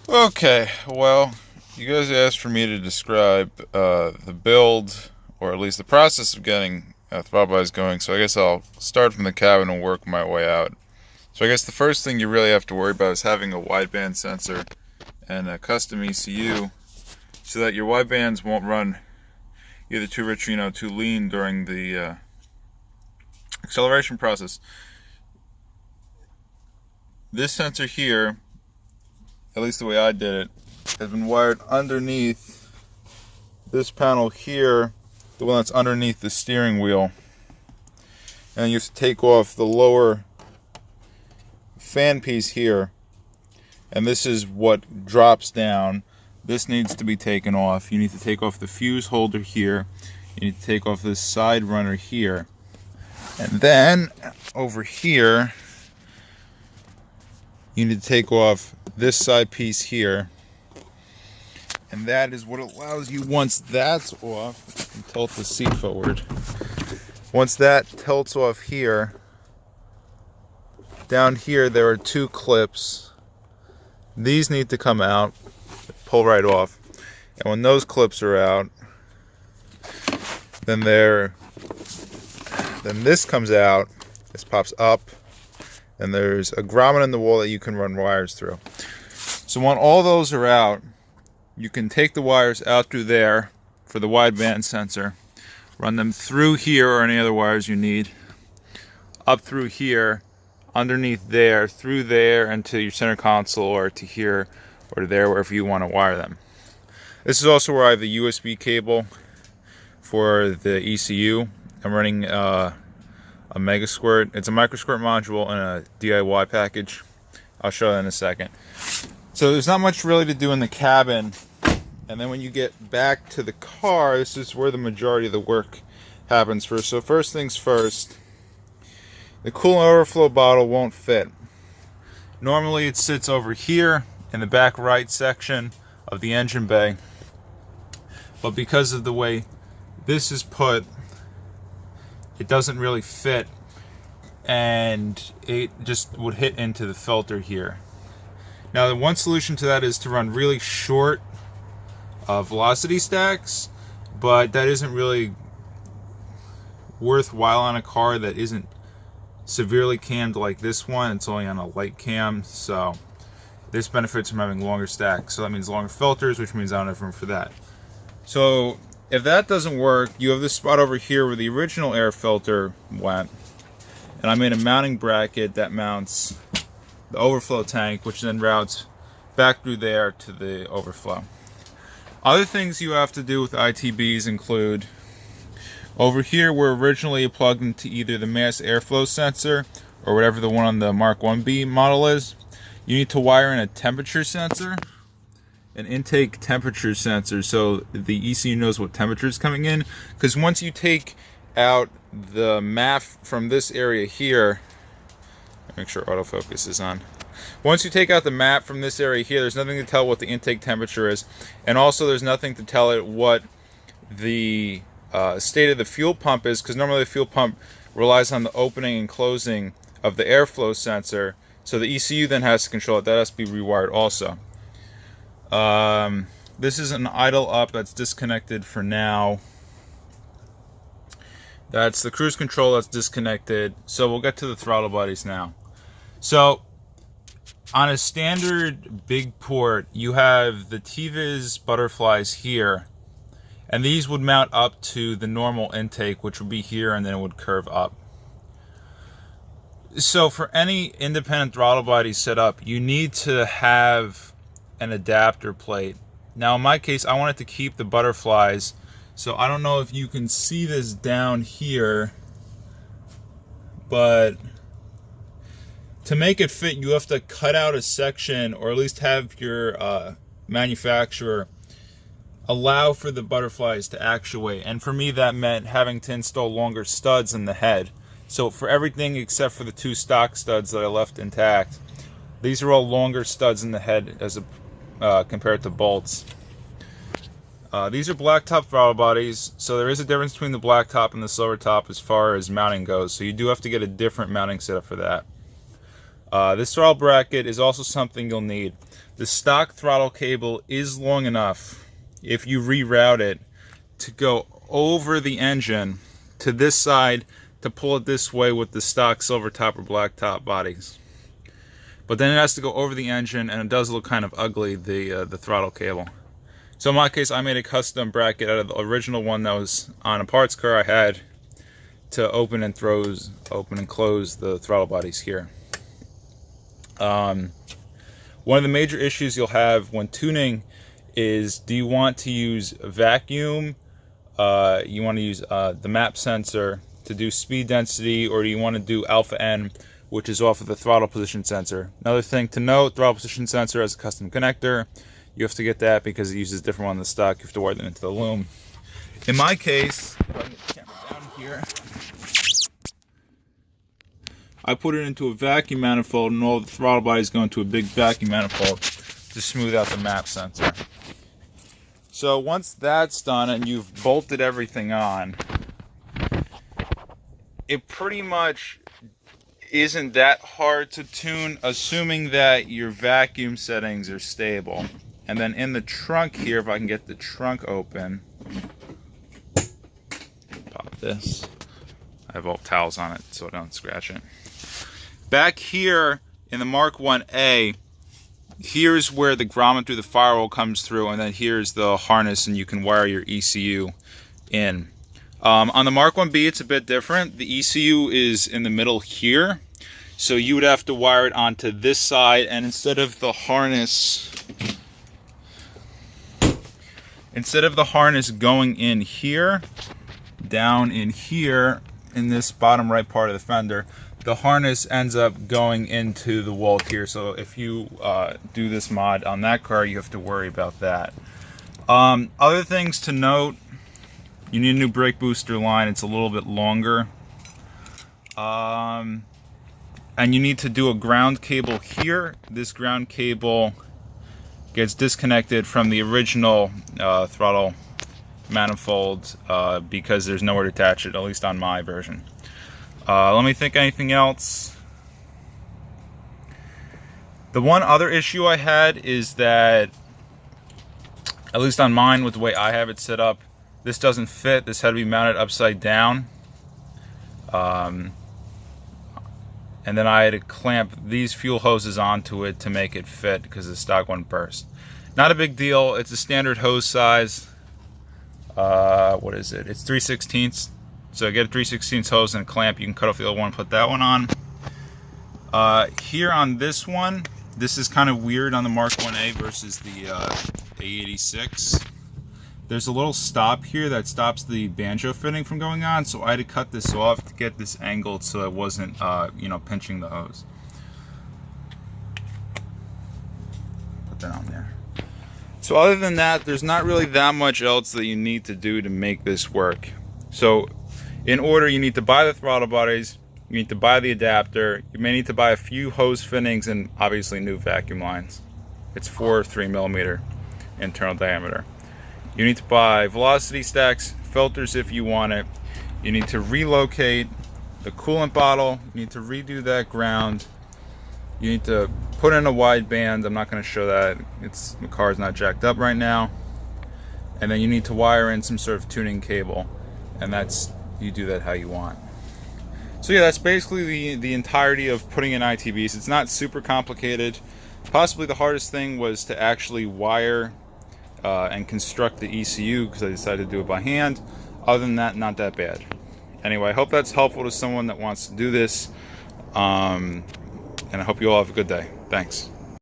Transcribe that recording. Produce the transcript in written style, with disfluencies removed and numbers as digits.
Okay, well, you guys asked for me to describe the build, or at least the process of getting throttle bodies going, so I guess I'll start from the cabin and work my way out. So I guess the first thing you really have to worry about is having a wideband sensor and a custom ECU so that your widebands won't run either too rich or too lean during the acceleration process. This sensor here, at least the way I did it, has been wired underneath this panel here, the one that's underneath the steering wheel. And you have to take off the lower fan piece here, and this is what drops down. This needs to be taken off. You need to take off the fuse holder here. You need to take off this side runner here. And then over here, you need to take off this side piece here. And that is what allows you, once that's off, and tilt the seat forward. Once that tilts off here, down here there are two clips. These need to come out, pull right off. And when those clips are out, then this comes out, this pops up, and there's a grommet in the wall that you can run wires through. So when all those are out, you can take the wires out through there for the wideband sensor, run them through here or any other wires you need, up through here, underneath there, through there, and to your center console, or to here, or to there, wherever you want to wire them. This is also where I have the USB cable for the ECU. I'm running a Mega Squirt. It's a micro squirt module and a DIY package. I'll show that in a second. So there's not much really to do in the cabin, and then when you get back to the car, this is where the majority of the work happens first. So first things first, the coolant overflow bottle won't fit. Normally it sits over here in the back right section of the engine bay, but because of the way this is put, it doesn't really fit, and it just would hit into the filter here. Now, the one solution to that is to run really short velocity stacks, but that isn't really worthwhile on a car that isn't severely cammed like this one. It's only on a light cam, so this benefits from having longer stacks. So that means longer filters, which means I don't have room for that. So if that doesn't work, you have this spot over here where the original air filter went, and I made a mounting bracket that mounts the overflow tank, which then routes back through there to the overflow. Other things you have to do with ITBs include, over here were originally plugged into either the mass airflow sensor or whatever the one on the Mark 1B model is. You need to wire in a temperature sensor, an intake temperature sensor, so the ECU knows what temperature is coming in. Because once you take out the map from this area here, make sure autofocus is on. Once you take out the map from this area here, there's nothing to tell what the intake temperature is, and also there's nothing to tell it what the state of the fuel pump is, because normally the fuel pump relies on the opening and closing of the airflow sensor, so the ECU then has to control it. That has to be rewired also. This is an idle up that's disconnected for now. That's the cruise control that's disconnected. So we'll get to the throttle bodies now. So on a standard big port, you have the TViz butterflies here, and these would mount up to the normal intake, which would be here, and then it would curve up. So for any independent throttle body setup, you need to have an adapter plate. Now in my case, I wanted to keep the butterflies, so I don't know if you can see this down here, but to make it fit, you have to cut out a section, or at least have your manufacturer allow for the butterflies to actuate. And for me, that meant having to install longer studs in the head. So for everything except for the two stock studs that I left intact, these are all longer studs in the head as compared to bolts. These are blacktop throttle bodies, so there is a difference between the blacktop and the silver top as far as mounting goes. So you do have to get a different mounting setup for that. This throttle bracket is also something you'll need. The stock throttle cable is long enough, if you reroute it, to go over the engine to this side to pull it this way with the stock silver top or black top bodies. But then it has to go over the engine, and it does look kind of ugly, the throttle cable. So in my case, I made a custom bracket out of the original one that was on a parts car I had to open and close the throttle bodies here. One of the major issues you'll have when tuning is, do you want to use a vacuum? You want to use the map sensor to do speed density, or do you want to do alpha N, which is off of the throttle position sensor? Another thing to note, throttle position sensor has a custom connector. You have to get that because it uses a different one than the stock. You have to wire them into the loom. In my case, if I can get the camera down here, I put it into a vacuum manifold, and all the throttle bodies go into a big vacuum manifold to smooth out the map sensor. So once that's done and you've bolted everything on, it pretty much isn't that hard to tune, assuming that your vacuum settings are stable. And then in the trunk here, if I can get the trunk open, pop this. I have all towels on it so I don't scratch it. Back here in the Mark 1A, here's where the grommet through the firewall comes through, and then here's the harness, and you can wire your ECU in. On the Mark 1B, it's a bit different. The ECU is in the middle here, so you would have to wire it onto this side, and instead of the harness going in here, down in here, in this bottom right part of the fender, the harness ends up going into the wall here. So if you do this mod on that car, you have to worry about that. Other things to note, you need a new brake booster line. It's a little bit longer. And you need to do a ground cable here. This ground cable gets disconnected from the original throttle manifold because there's nowhere to attach it, at least on my version. Let me think anything else. The one other issue I had is that, at least on mine with the way I have it set up, this doesn't fit. This had to be mounted upside down. And then I had to clamp these fuel hoses onto it to make it fit because the stock one burst. Not a big deal. It's a standard hose size. What is it? It's 3/16. So get a 3/16 hose and a clamp. You can cut off the other one, put that one on. Here on this one, this is kind of weird on the Mark 1A versus the A86. There's a little stop here that stops the banjo fitting from going on, so I had to cut this off to get this angled so it wasn't, pinching the hose. Put that on there. So other than that, there's not really that much else that you need to do to make this work. So in order, you need to buy the throttle bodies, you need to buy the adapter, you may need to buy a few hose fittings, and obviously new vacuum lines. It's 4 3mm internal diameter. You need to buy velocity stacks, filters if you want it. You need to relocate the coolant bottle. You need to redo that ground. You need to put in a wide band. I'm not going to show that. The car's not jacked up right now. And then you need to wire in some sort of tuning cable. And you do that how you want. So yeah, that's basically the entirety of putting in ITBs. It's not super complicated. Possibly the hardest thing was to actually wire and construct the ECU, because I decided to do it by hand. Other than that, not that bad. Anyway, I hope that's helpful to someone that wants to do this. And I hope you all have a good day. Thanks.